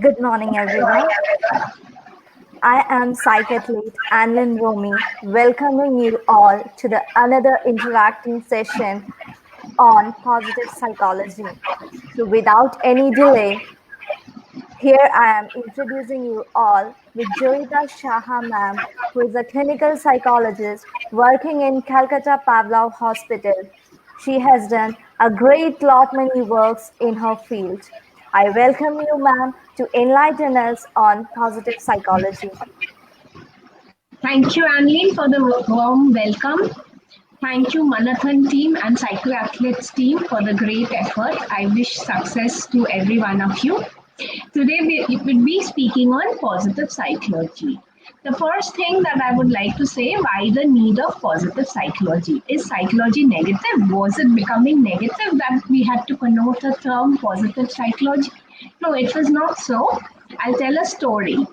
Good morning, everyone. I am psychathlete Anlin Romi, welcoming you all to the another interacting session on positive psychology. So, without any delay, here I am introducing you all with Joyita Shaha ma'am, who is a clinical psychologist working in Calcutta Pavlov Hospital. She has done a great lot many works in her field. I welcome you, ma'am, to enlighten us on positive psychology. Thank you, Anlene, for the warm welcome. Thank you, Manathan team and Cycloathletes team for the great effort. I wish success to every one of you. Today we will be speaking on positive psychology. The first thing that I would like to say, why the need of positive psychology? Is psychology negative? Was it becoming negative that we had to connote the term positive psychology? No, it was not so. I'll tell a story.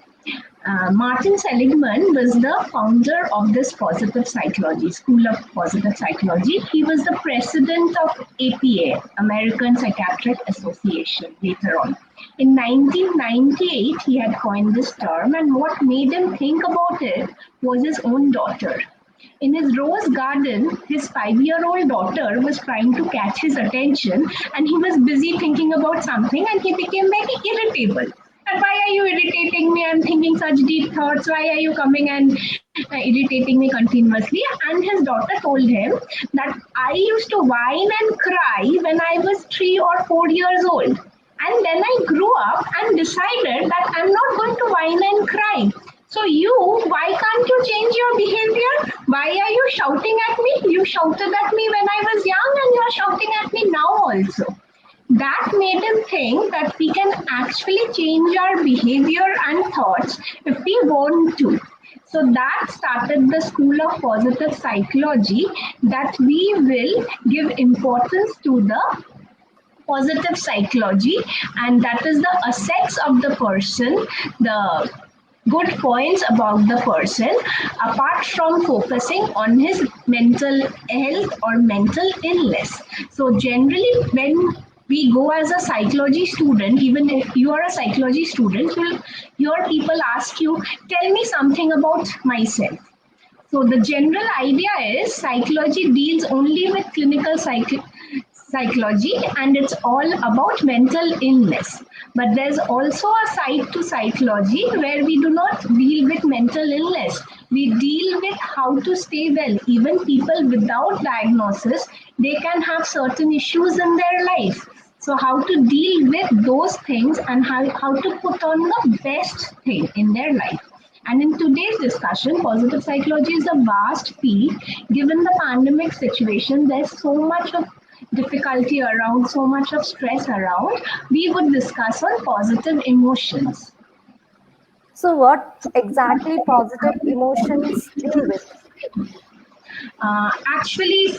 Martin Seligman was the founder of this positive psychology, School of Positive Psychology. He was the president of APA, American Psychiatric Association, later on. In 1998, he had coined this term, and what made him think about it was his own daughter. In his rose garden, his 5-year-old daughter was trying to catch his attention, and he was busy thinking about something, and he became very irritable. And why are you irritating me? I'm thinking such deep thoughts. Why are you coming and irritating me continuously? And his daughter told him that I used to whine and cry when I was 3 or 4 years old. And then I grew up and decided that I'm not going to whine and cry. So why can't you change your behavior? Why are you shouting at me? You shouted at me when I was young and you're shouting at me now also. That made him think that we can actually change our behavior and thoughts if we want to. So that started the School of Positive Psychology, that we will give importance to the positive psychology, and that is the assets of the person, the good points about the person, apart from focusing on his mental health or mental illness. So generally, when we go as a psychology student, even if you are a psychology student, you'll hear people ask you, tell me something about myself. So the general idea is psychology deals only with clinical psychology, and it's all about mental illness. But there's also a side to psychology where we do not deal with mental illness. We deal with how to stay well. Even people without diagnosis, they can have certain issues in their life. So how to deal with those things and how to put on the best thing in their life. And in today's discussion, positive psychology is a vast field. Given the pandemic situation, there's so much of difficulty around, so much of stress around. We would discuss on positive emotions. So, what exactly positive emotions deal with? Actually,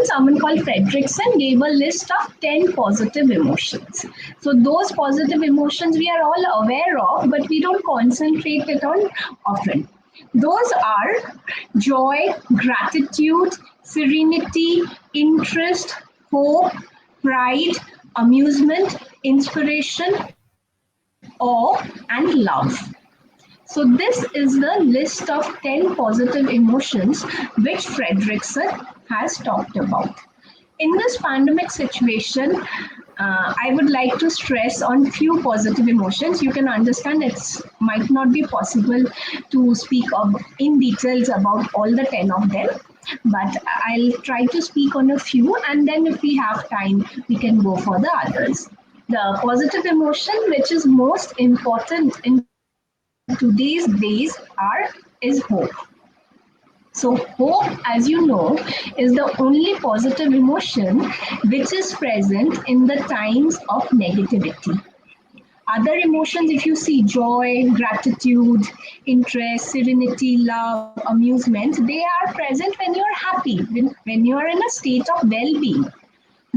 someone called Fredrickson, gave a list of 10 positive emotions. So those positive emotions we are all aware of, but we don't concentrate it on often. Those are joy, gratitude, serenity, interest, hope, pride, amusement, inspiration, awe, and love. So this is the list of 10 positive emotions which Fredrickson has talked about. In this pandemic situation, I would like to stress on few positive emotions. You can understand it might not be possible to speak in details about all the 10 of them, but I'll try to speak on a few, and then if we have time, we can go for the others. The positive emotion which is most important in today's days is hope. So hope, as you know, is the only positive emotion which is present in the times of negativity. Other emotions, if you see joy, gratitude, interest, serenity, love, amusement, they are present when you're happy, when you're in a state of well-being.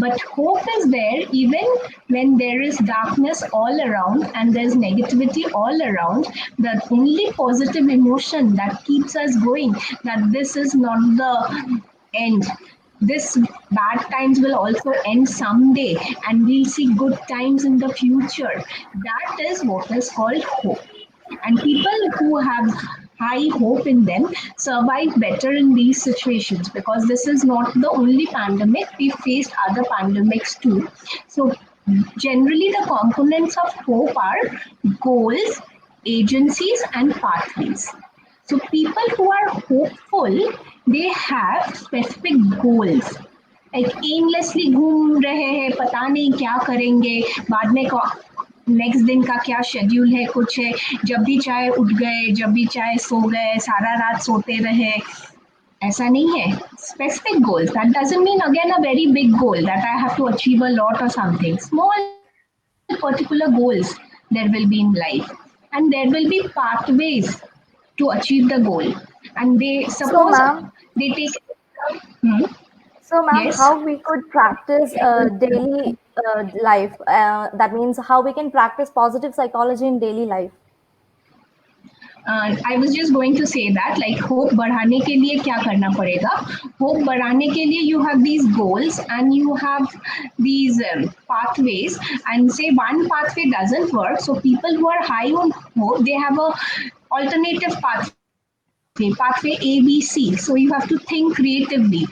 But hope is there even when there is darkness all around and there's negativity all around. The only positive emotion that keeps us going, that this is not the end. this bad times will also end someday and we'll see good times in the future. That is what is called hope. And people who have high hope in them survive better in these situations, because this is not the only pandemic. We faced other pandemics too. So generally the components of hope are goals, agencies and pathways. So people who are hopeful, they have specific goals. Like aimlessly घूम रहे हैं, पता नहीं क्या करेंगे, बाद में next दिन का क्या शेड्यूल है, कुछ है, जब भी चाहे उठ गए, जब भी चाहे सो गए, सारा रात सोते रहे, ऐसा नहीं है. Specific goals, that doesn't mean again a very big goal that I have to achieve a lot or something. Small particular goals there will be in life, and there will be pathways to achieve the goal. And they So, suppose ma'am, they take. Hmm, yes. how we could practice daily life? That means how we can practice positive psychology in daily life. I was just going to say that, like, hope बढ़ाने के लिए क्या करना पड़ेगा? Hope बढ़ाने के लिए you have these goals and you have these pathways, and say one pathway doesn't work, so people who are high on hope, they have a alternative pathway A, B, C. So you have to think creatively.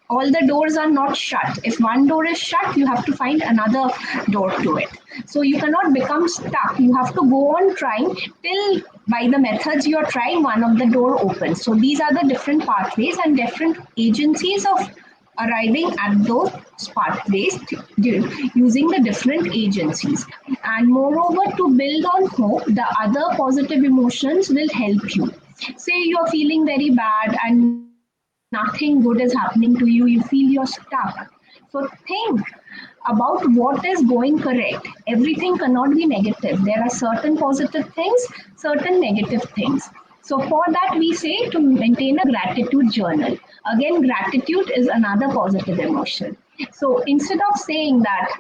All the doors are not shut. If one door is shut, you have to find another door to it. So you cannot become stuck. You have to go on trying till by the methods you are trying, one of the door opens. So these are the different pathways and different agencies of arriving at those pathways using the different agencies. And moreover, to build on hope, the other positive emotions will help you. Say you are feeling very bad and nothing good is happening to you, you feel you're stuck. So think about what is going correct. Everything cannot be negative. There are certain positive things, certain negative things. So for that, we say to maintain a gratitude journal. Again, gratitude is another positive emotion. So instead of saying that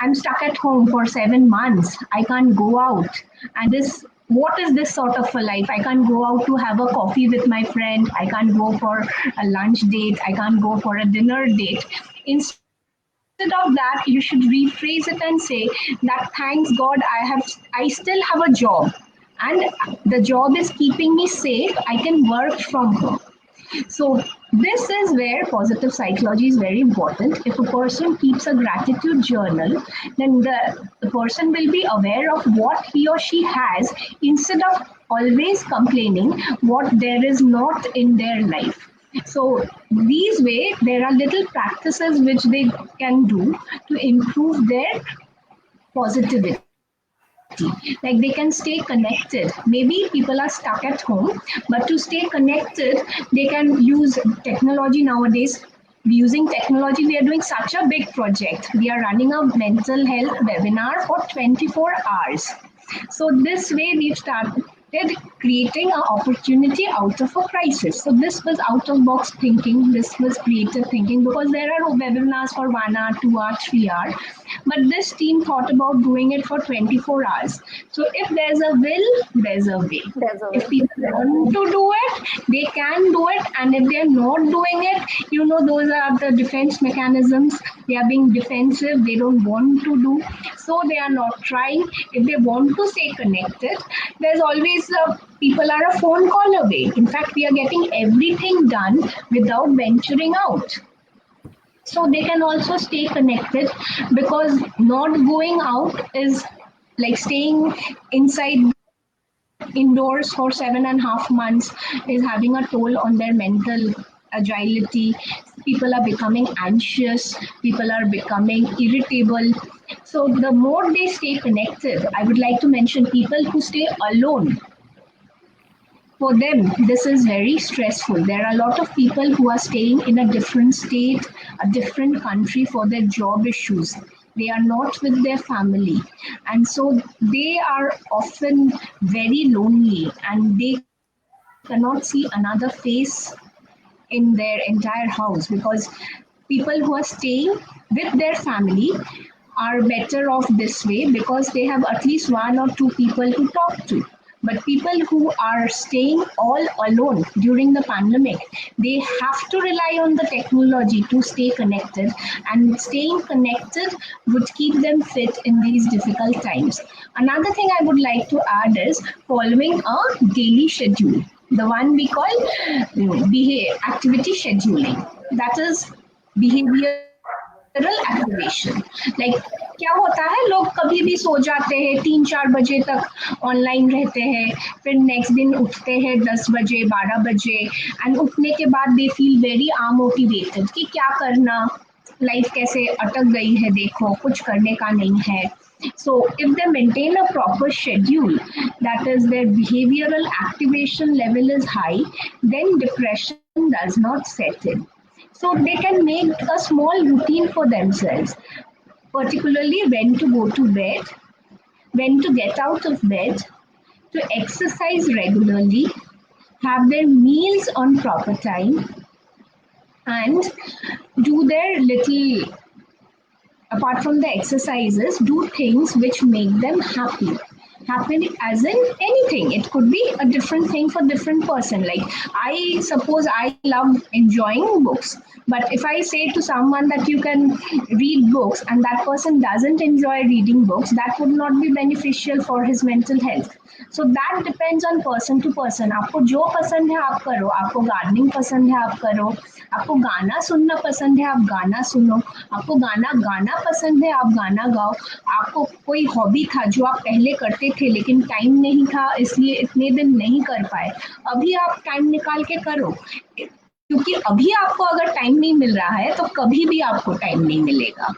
I'm stuck at home for 7 months, I can't go out, and this, what is this sort of a life? I can't go out to have a coffee with my friend. I can't go for a lunch date. I can't go for a dinner date. Instead of that, you should rephrase it and say that thanks God, I still have a job, and the job is keeping me safe. I can work from home. So this is where positive psychology is very important. If a person keeps a gratitude journal, then the person will be aware of what he or she has, instead of always complaining what there is not in their life. So these way, there are little practices which they can do to improve their positivity. Like they can stay connected. Maybe people are stuck at home, but to stay connected, they can use technology nowadays. Using technology, we are doing such a big project. We are running a mental health webinar for 24 hours. So this way we've started creating an opportunity out of a crisis. So this was out of box thinking. This was creative thinking, because there are webinars for 1 hour, 2 hour, 3 hour. But this team thought about doing it for 24 hours. So if there's a will, there's a way. There's a If people want to do it, they can do it. And if they're not doing it, those are the defense mechanisms. They are being defensive. They don't want to do. So they are not trying. If they want to stay connected, there's always people are a phone call away. In fact, we are getting everything done without venturing out. So they can also stay connected, because not going out is like staying inside indoors for 7.5 months is having a toll on their mental agility. People are becoming anxious, people are becoming irritable. So the more they stay connected, I would like to mention people who stay alone. For them, this is very stressful. There are a lot of people who are staying in a different state, a different country for their job issues. They are not with their family. And so they are often very lonely, and they cannot see another face in their entire house, because people who are staying with their family are better off this way, because they have at least one or two people to talk to. But people who are staying all alone during the pandemic, they have to rely on the technology to stay connected, and staying connected would keep them fit in these difficult times. Another thing I would like to add is following a daily schedule, the one we call activity scheduling. That is behavioral activation. Like क्या होता है, लोग कभी भी सो जाते हैं, 3-4 बजे तक ऑनलाइन रहते हैं, फिर नेक्स्ट दिन उठते हैं 10 बजे 12 बजे, एंड उठने के बाद दे फील वेरी अमोटिवेटेड कि क्या करना, लाइफ कैसे अटक गई है, देखो कुछ करने का नहीं है. So if they maintain a proper schedule, that is their behavioral activation level is high, then depression does not set in. So they can make a small routine for themselves, particularly when to go to bed, when to get out of bed, to exercise regularly, have their meals on proper time, and do their little, apart from the exercises, do things which make them happy. Happy as in anything. It could be a different thing for different person. Like I suppose I love enjoying books, but if I say to someone that you can read books and that person doesn't enjoy reading books, that would not be beneficial for his mental health. So that depends on person to person. आपको जो पसंद है आप करो, आपको gardening पसंद है आप करो, आपको गाना सुनना पसंद है आप गाना सुनो, आपको गाना गाना पसंद है आप गाना गाओ, आपको कोई हॉबी था जो आप पहले करते थे लेकिन टाइम नहीं था इसलिए इतने दिन नहीं कर पाए, अभी आप टाइम निकाल के करो, क्योंकि अभी आपको अगर टाइम नहीं मिल रहा है तो कभी भी आपको टाइम नहीं मिलेगा.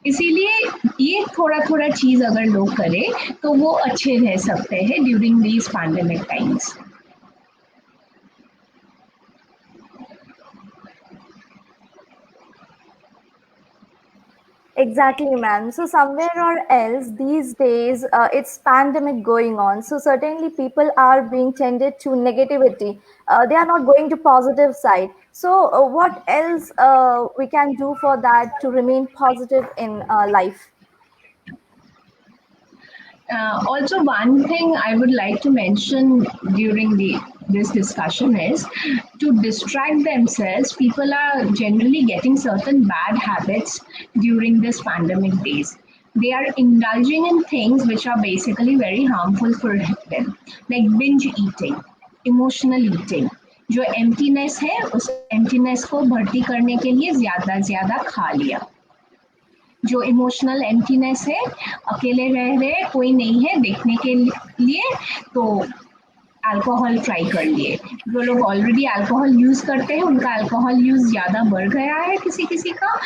इसीलिए ये थोड़ा थोड़ा चीज अगर लोग करें तो वो अच्छे रह सकते हैं during these pandemic times. Exactly, ma'am. So somewhere or else these days, it's pandemic going on. So certainly people are being tended to negativity. They are not going to positive side. So what else we can do for that to remain positive in life? Also, one thing I would like to mention during this discussion is to distract themselves. People are generally getting certain bad habits during this pandemic days. They are indulging in things which are basically very harmful for them, like binge eating, emotional eating. जो emptiness है उस emptiness को भर्ती करने के लिए ज्यादा खा लिया. जो इमोशनल एम्प्टीनेस है, अकेले रह रहे कोई नहीं है देखने के लिए, तो अल्कोहल ट्राई कर लिए. जो लोग ऑलरेडी अल्कोहल यूज करते हैं उनका अल्कोहल यूज ज्यादा बढ़ गया है, किसी का.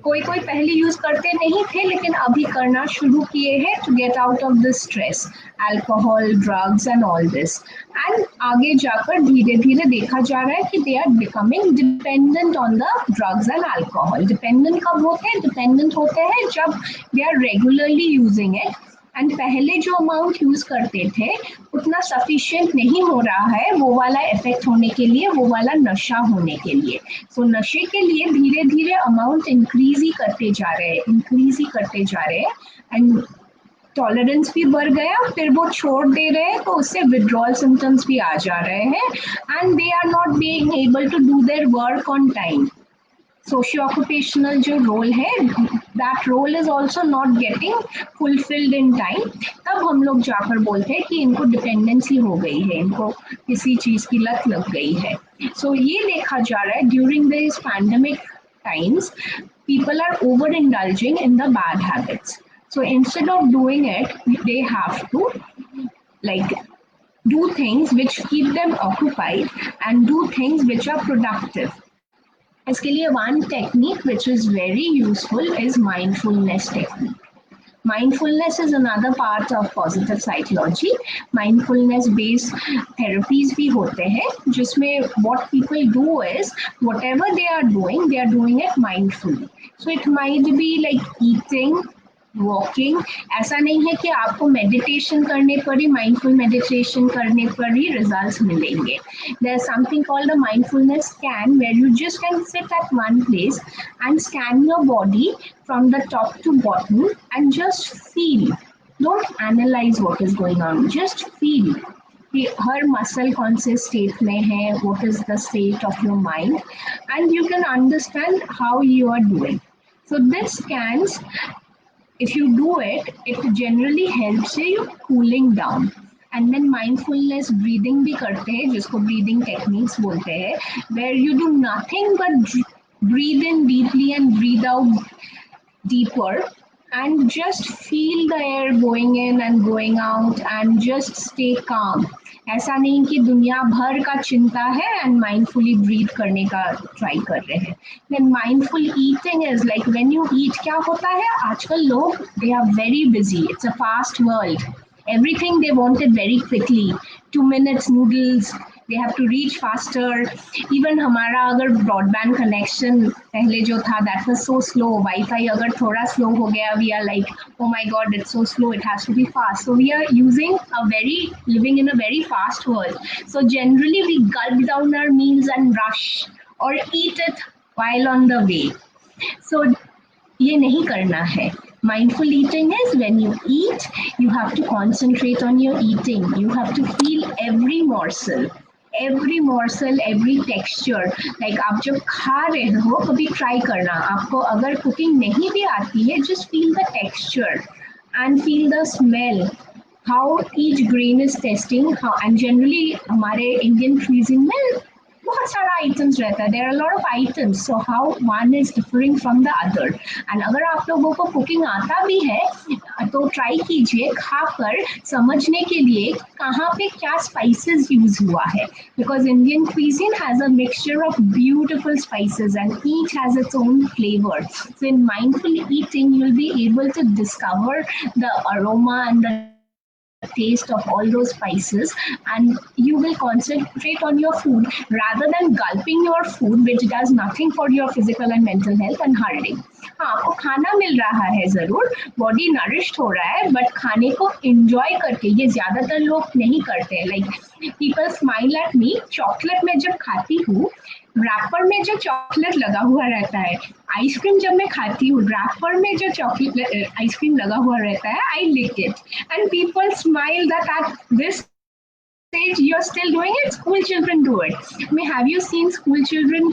कोई पहले यूज करते नहीं थे लेकिन अभी करना शुरू किए हैं to get out of the stress, alcohol, drugs and all this. And आगे जाकर धीरे धीरे देखा जा रहा है कि they are becoming dependent on the drugs and alcohol. Dependent कब होते हैं? डिपेंडेंट होते हैं जब they are regularly using it, and पहले जो अमाउंट यूज करते थे उतना सफिशिएंट नहीं हो रहा है वो वाला इफेक्ट होने के लिए, वो वाला नशा होने के लिए. सो नशे के लिए धीरे धीरे अमाउंट इंक्रीज ही करते जा रहे हैं, एंड टॉलरेंस भी बढ़ गया, फिर वो छोड़ दे रहे हैं तो उससे विड्रॉल सिम्टम्स भी आ जा रहे हैं, and they are not being able to do their work on time. Socio occupational जो रोल है, that role is also not getting fulfilled in time. तब हम लोग जाकर बोलते हैं कि इनको डिपेंडेंसी हो गई है, इनको किसी चीज की लत लग गई है. सो ये देखा जा रहा है during this pandemic times people are over indulging in the bad habits. So instead of doing it, they have to like do things which keep them occupied and do things which are productive. इसके लिए one technique which is very useful is mindfulness technique. Mindfulness is another part of positive psychology. Mindfulness based therapies भी होते हैं जिसमें what people do is whatever they are doing it mindfully. So it might be like eating, walking. ऐसा नहीं है कि आपको meditation करने पर ही, माइंडफुल मेडिटेशन करने पर ही रिजल्ट्स मिलेंगे. There is something called a mindfulness scan where you just can sit at one place and scan your body from the top to bottom and just feel Don't analyze what is going on. Just feel कि हर muscle कौन से state में है, what is the state of your mind, and you can understand how you are doing. So this scans, if you do it, it generally helps you cooling down. And then mindfulness breathing भी करते हैं, जिसको breathing techniques बोलते हैं, where you do nothing but breathe in deeply and breathe out deeper, and just feel the air going in and going out and just stay calm. ऐसा नहीं कि दुनिया भर का चिंता है and mindfully breathe करने का try कर रहे हैं. Then mindful eating is like when you eat, क्या होता है आजकल लोग, they are very busy, it's a fast world, everything they want it very quickly, 2 minutes noodles, they have to reach faster. Even हमारा अगर ब्रॉडबैंड कनेक्शन पहले जो था, that was so slow, wifi अगर थोड़ा स्लो हो गया, we are like, oh my god, it's so slow, it has to be fast. So we are living in a very fast world. So generally we gulp down our meals and rush or eat it while on the way. So ये नहीं करना है. Mindful eating is when you eat, you have to concentrate on your eating. You have to feel every morsel, every texture. Like आप जब खा रहे हो, कभी try करना. आपको अगर cooking नहीं भी आती है, just feel the texture and feel the smell. How each grain is testing. How, and generally हमारे Indian cuisine में बहुत सारा आइटम्स रहता है, there are lot of items, so how one is differing from the other. And अगर आप लोगों को कुकिंग आता भी है तो ट्राई कीजिए खाकर समझने के लिए कहाँ पे क्या स्पाइसेस यूज हुआ है, because Indian cuisine has a mixture of beautiful spices and each has its own flavour. So in mindful eating you will be able to discover the aroma and the taste of all those spices, and you will concentrate on your food rather than gulping your food, which does nothing for your physical and mental health and hurting. हाँ, आपको खाना मिल रहा है जरूर, body nourished हो रहा है, but खाने को एंजॉय करके, ये ज्यादातर लोग नहीं करते हैं. Like people smile at me, chocolate में जब खाती हूँ, रैपर में जो चॉकलेट लगा हुआ रहता है, आइसक्रीम जब मैं खाती हूँ, रैपर में जो चॉकलेट आइसक्रीम लगा हुआ रहता है, I like it, and people smile that at this stage you're still doing it. School children do it. I mean, have you seen school children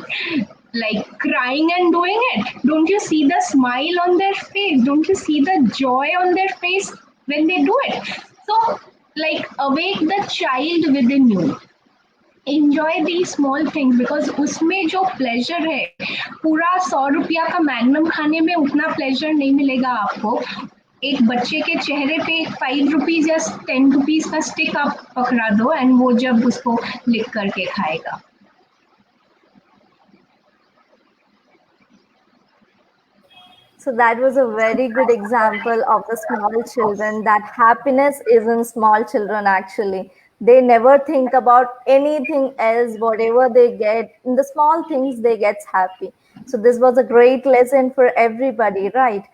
like crying and doing it? Don't you see the smile on their face? Don't you see the joy on their face when they do it? So like awake the child within you. Enjoy these small things, because उसमें जो pleasure है, पूरा 100 रुपया का magnum खाने में उतना pleasure नहीं मिलेगा आपको. एक बच्चे के चेहरे पे 5 रुपीज या 10 रुपीज का स्टिक आप पकड़ा दो एंड वो जब उसको लिख करके खाएगा. So that was a very good example of the small children, that happiness is in small children actually. They never think about anything else. Whatever they get, in the small things they get happy. So this was a great lesson for everybody, right?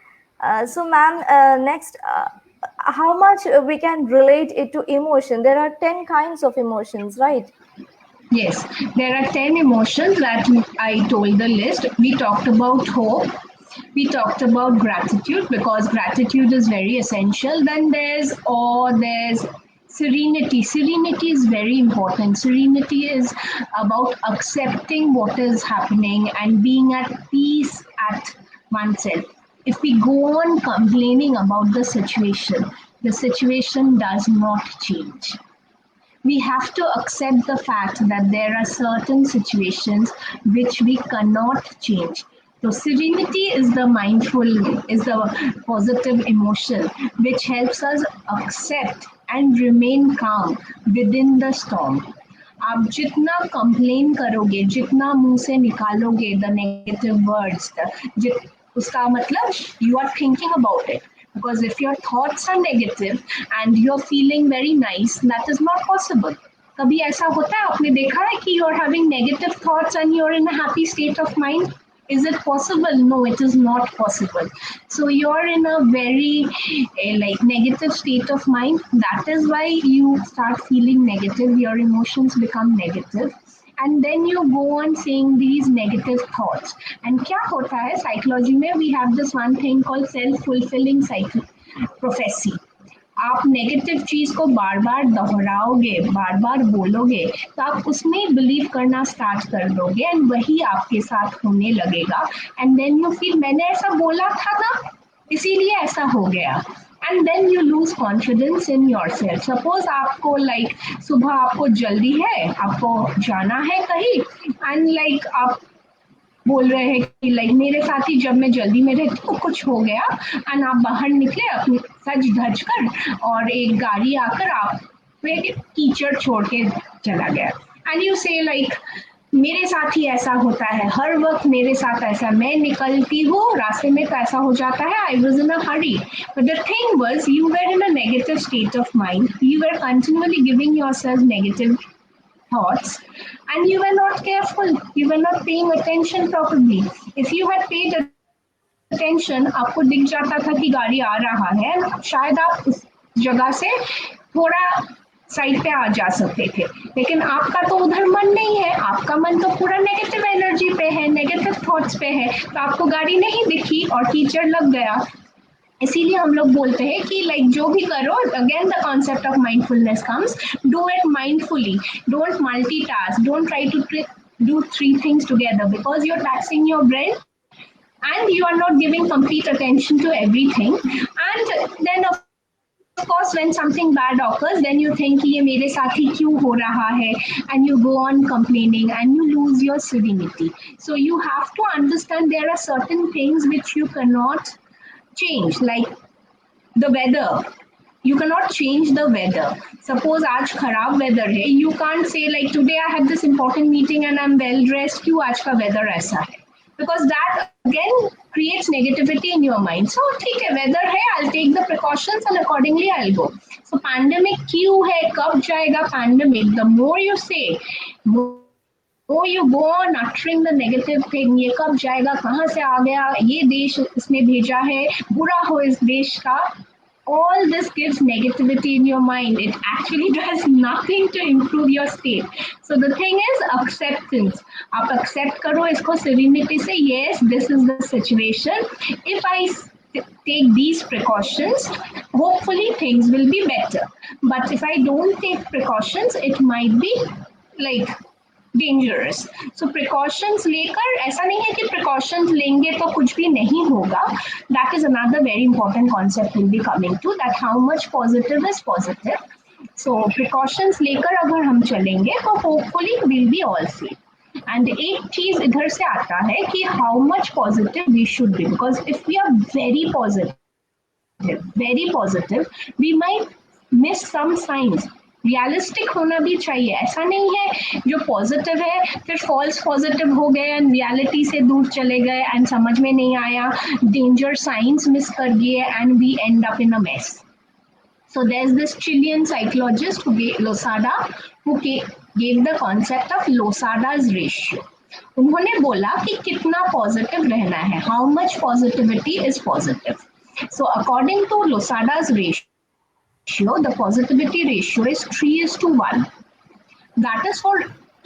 So ma'am, next, how much we can relate it to emotion? There are 10 kinds of emotions, right? Yes, there are 10 emotions that I told the list. We talked about hope. We talked about gratitude, because gratitude is very essential. Then there's awe, there's serenity. Serenity is very important. Serenity is about accepting what is happening and being at peace at oneself. If we go on complaining about the situation does not change. We have to accept the fact that there are certain situations which we cannot change. So serenity is the positive emotion which helps us accept and remain calm within the storm. आप जितना complain करोगे, जितना मुंह से निकालोगे the negative words, उसका मतलब you are thinking about it. Because if your thoughts are negative and you're feeling very nice, that is not possible. कभी ऐसा होता है, आपने देखा है कि you're having negative thoughts and you're in a happy state of mind? Is it possible? No, it is not possible. So you're in a very like negative state of mind. That is why you start feeling negative. Your emotions become negative. And then you go on saying these negative thoughts. And क्या होता है psychology में, we have this one thing called self-fulfilling prophecy. आप negative चीज को बार बार दोहराओगे, बार बार बोलोगे, तो आप उसमें बिलीव करना स्टार्ट कर दोगे एंड वही आपके साथ होने लगेगा एंड देन यू फील मैंने ऐसा बोला था ना इसीलिए ऐसा हो गया and then you lose confidence in yourself. Suppose आपको सुबह आपको जल्दी है, आपको जाना है कहीं एंड आप बोल रहे हैं कि मेरे साथ ही जब मैं जल्दी में रहती तो कुछ हो गया एंड आप बाहर निकले अपनी सज धज कर और एक गाड़ी आकर आप पे कीचड़ छोड़ के चला गया एंड यू से मेरे साथ ही ऐसा होता है, हर वक्त मेरे साथ ऐसा, मैं निकलती हूँ रास्ते में तो ऐसा हो जाता है, I was in a hurry. But the thing was you were in a negative state of mind, you were continuously giving yourself negative thoughts and you were not careful, you were not paying attention properly. If you had paid attention, आपको दिख जाता था कि गाड़ी आ रहा है, शायद आप उस जगह से थोड़ा साइड पे आ जा सकते थे, लेकिन आपका तो उधर मन नहीं है, आपका मन तो पूरा नेगेटिव एनर्जी पे है, नेगेटिव थॉट्स पे है, तो आपको गाड़ी नहीं दिखी और कीचड़ लग गया। इसीलिए हम लोग बोलते हैं कि जो भी करो, again the concept of mindfulness comes, do it mindfully, don't multitask, don't try to do three things together because you're taxing your brain and you are not giving complete attention to everything. And then of course when something bad occurs, then you think कि ये मेरे साथ ही क्यों हो रहा है, and you go on complaining and you lose your serenity. So you have to understand there are certain things which you cannot change, like the weather. You cannot change the weather. Suppose आज खराब weather है, you can't say today I had this important meeting and I'm well dressed, क्यों आज का weather ऐसा है, because that again creates negativity in your mind. So ठीक है, weather है, I'll take the precautions and accordingly I'll go. So pandemic क्यों है, कब जाएगा pandemic, the more you say, more you go on uttering the negative thing, ये कब जाएगा, कहाँ से आ गया, ये देश इसने भेजा है, बुरा हो इस देश का, all this gives negativity in your mind. It actually does nothing to improve your state. So the thing is acceptance. आप accept करो इसको serenity से, yes, this is the situation. If I take these precautions, hopefully things will be better. But if I don't take precautions, it might be dangerous. So precautions लेकर, ऐसा नहीं है कि precautions लेंगे तो कुछ भी नहीं होगा. That is another very important concept we'll be coming to, that how much positive is positive. So precautions लेकर अगर हम चलेंगे तो hopefully we'll be all safe. And एक चीज इधर से आता है कि how much positive we should be, because if we are very positive, we might miss some signs. Realistic होना भी चाहिए, ऐसा नहीं है जो पॉजिटिव है फिर फॉल्स पॉजिटिव हो गए एंड रियलिटी से दूर चले गए एंड समझ में नहीं आया, डेंजर साइंस मिस कर दिए and we end up in a mess. So there's this Chilean psychologist Losada who gave the concept of Losada's ratio. उन्होंने बोला कि कितना पॉजिटिव रहना है, how much positivity is positive. So according to Losada's ratio, the positivity ratio is 3:1. That is for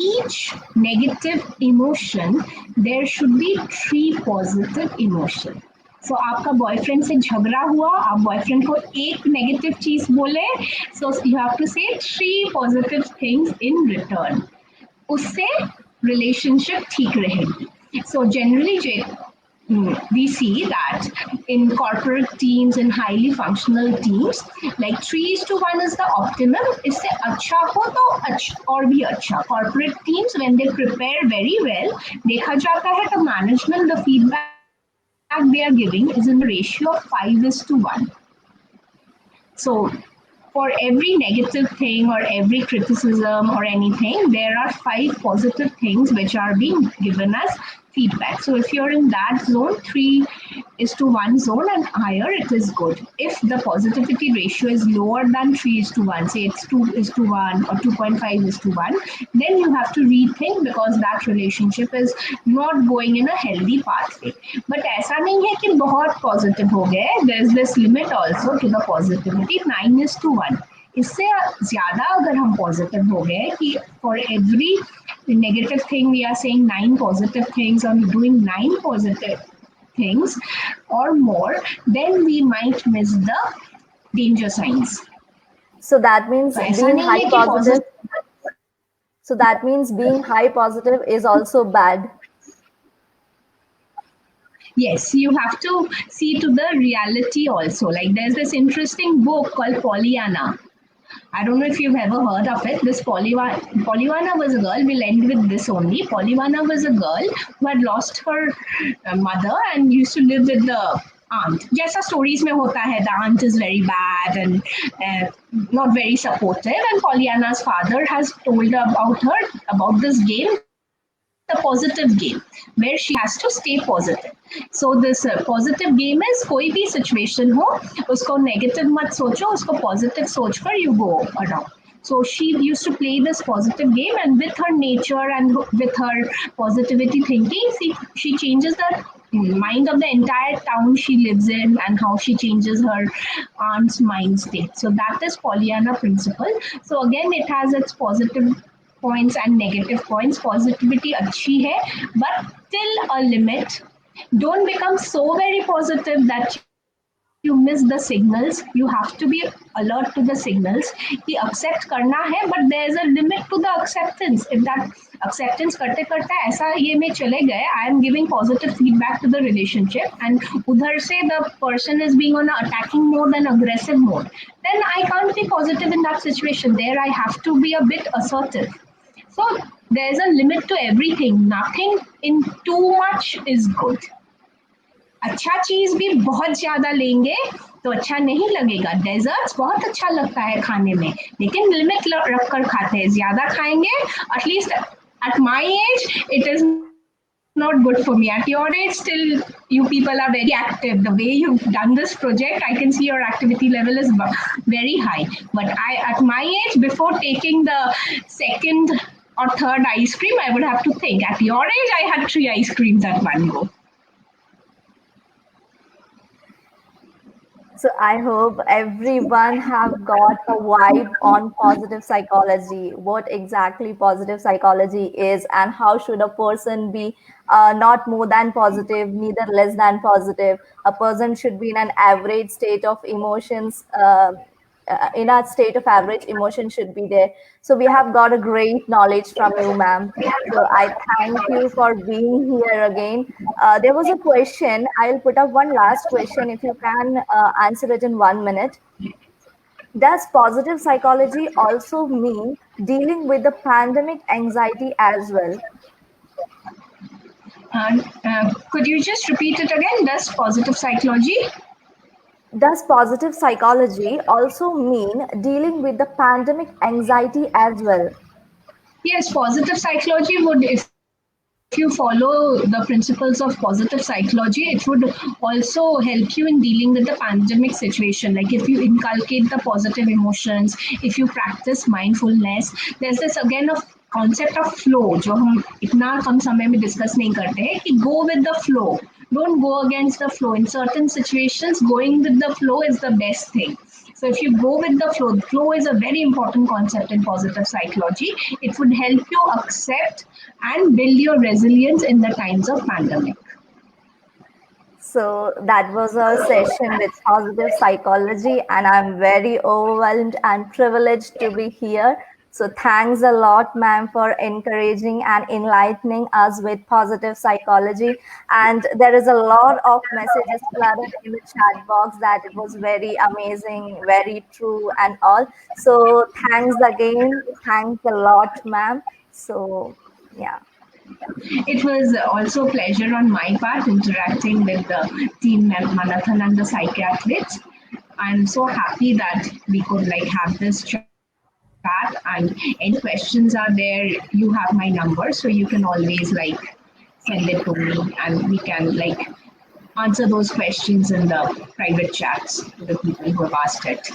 each negative emotion, there should be 3 positive emotion. So आपका boyfriend से झगड़ा हुआ, आप बॉयफ्रेंड को एक नेगेटिव चीज बोले, so you have to say 3 positive things in return. उससे रिलेशनशिप ठीक रहेगी. So generally we see that in corporate teams and highly functional teams, 3:1 is the optimum. इससे अच्छा हो तो और भी अच्छा. Corporate teams, when they prepare very well, देखा जाता है तो management, the feedback they are giving is in the ratio of 5:1. So for every negative thing or every criticism or anything, there are 5 positive things which are being given as feedback. So if you're in that zone, 3:1 zone and higher, it is good. If the positivity ratio is lower than 3:1, say it's 2:1 or 2.5:1, then you have to rethink, because that relationship is not going in a healthy pathway. But ऐसा नहीं है कि बहुत positive हो गए. There's this limit also to the positivity, 9:1. इससे ज्यादा अगर हम पॉजिटिव हो गए कि for every negative thing we are saying 9 positive things और doing 9 positive things or more, then we might miss the danger signs. So that means तो ऐसा being नहीं high है कि positive. positive. So that means being high positive is also bad. Yes, you have to see to the reality also. Like there's this interesting book called Pollyanna. I don't know if you've ever heard of it. This Pollyanna was a girl. We'll end with this only. Pollyanna was a girl who had lost her mother and used to live with the aunt. जैसा stories में होता है, the aunt is very bad and not very supportive. And Pollyanna's father has told about her about this game, the positive game, where she has to stay positive. So this positive game is कोई भी situation हो उसको negative मत सोचो, उसको positive सोच कर you go around. So she used to play this positive game, and with her nature and with her positivity thinking, she changes the mind of the entire town she lives in and how she changes her aunt's mind state. So that is Pollyanna principle. So again, it has its positive points and negative points. Positivity अच्छी है, but till a limit. Don't become so very positive that you miss the signals. You have to be alert to the signals कि accept करना है, but there is a limit to the acceptance. If that acceptance करते करते ऐसा ये में चले गए, I am giving positive feedback to the relationship, and उधर से the person is being on a attacking mode and aggressive mode, then I can't be positive in that situation. There I have to be a bit assertive. So there's a limit to everything. Nothing in too much is good. अच्छा चीज भी बहुत ज्यादा लेंगे तो अच्छा नहीं लगेगा. डेजर्ट्स बहुत अच्छा लगता है खाने में, लेकिन लिमिट रख कर खाते हैं. ज्यादा खाएंगे, at least at my age it is not good for me. At your age, still you people are very active. The way you've done this project, I can see your activity level is very high. But at my age, before taking the second or third ice cream, I would have to think. At your age, I had 3 ice creams at one go. So I hope everyone have got a vibe on positive psychology, what exactly positive psychology is, and how should a person be not more than positive, neither less than positive. A person should be in an average state of emotions. In a state of average emotion should be there. So we have got a great knowledge from you, ma'am. So I thank you for being here again. There was a question. I'll put up one last question if you can answer it in 1 minute. Does positive psychology also mean dealing with the pandemic anxiety as well? Could you just repeat it again? Does positive psychology? Does positive psychology also mean dealing with the pandemic anxiety as well? Yes, positive psychology would, if you follow the principles of positive psychology, it would also help you in dealing with the pandemic situation. Like if you inculcate the positive emotions, if you practice mindfulness, there's this again of concept of flow जो हम इतना कम समय में discuss नहीं करते हैं कि go with the flow. Don't go against the flow. In certain situations, going with the flow is the best thing. So if you go with the flow is a very important concept in positive psychology. It would help you accept and build your resilience in the times of pandemic. So that was a session with positive psychology, and I'm very overwhelmed and privileged to be here. So thanks a lot, ma'am, for encouraging and enlightening us with positive psychology. And there is a lot of messages flooded in the chat box that it was very amazing, very true, and all. So thanks again. Thanks a lot, ma'am. So yeah. It was also a pleasure on my part interacting with the team Manathan and the psychiatrists. I'm so happy that we could have this chat, and any questions are there, you have my number, so you can always send it to me and we can answer those questions in the private chats to the people who have asked it.